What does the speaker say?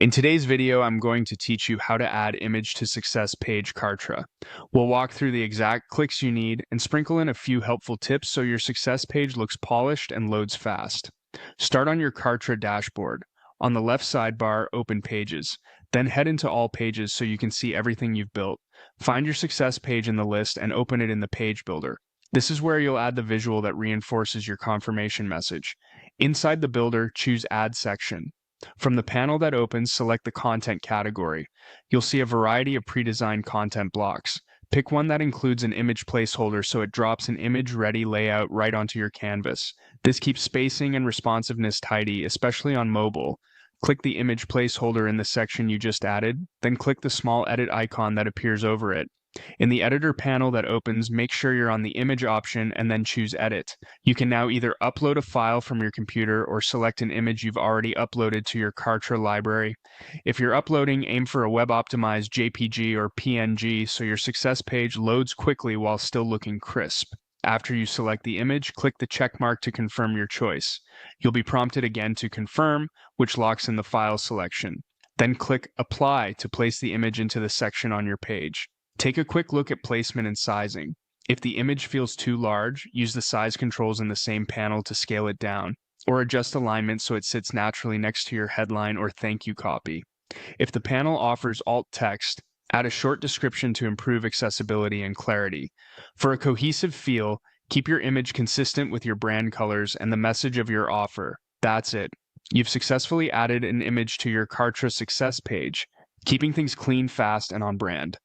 In today's video, I'm going to teach you how to add image to success page Kartra. We'll walk through the exact clicks you need and sprinkle in a few helpful tips so your success page looks polished and loads fast. Start on your Kartra dashboard. On the left sidebar, open Pages. Then head into All Pages so you can see everything you've built. Find your success page in the list and open it in the Page Builder. This is where you'll add the visual that reinforces your confirmation message. Inside the builder, choose Add Section. From the panel that opens, select the content category. You'll see a variety of pre-designed content blocks. Pick one that includes an image placeholder so it drops an image-ready layout right onto your canvas. This keeps spacing and responsiveness tidy, especially on mobile. Click the image placeholder in the section you just added, then click the small edit icon that appears over it. In the editor panel that opens, make sure you're on the image option and then choose Edit. You can now either upload a file from your computer or select an image you've already uploaded to your Kartra library. If you're uploading, aim for a web-optimized JPG or PNG so your success page loads quickly while still looking crisp. After you select the image, click the check mark to confirm your choice. You'll be prompted again to confirm, which locks in the file selection. Then click Apply to place the image into the section on your page. Take a quick look at placement and sizing. If the image feels too large, use the size controls in the same panel to scale it down, or adjust alignment so it sits naturally next to your headline or thank you copy. If the panel offers alt text, add a short description to improve accessibility and clarity. For a cohesive feel, keep your image consistent with your brand colors and the message of your offer. That's it. You've successfully added an image to your Kartra success page, keeping things clean, fast, and on brand.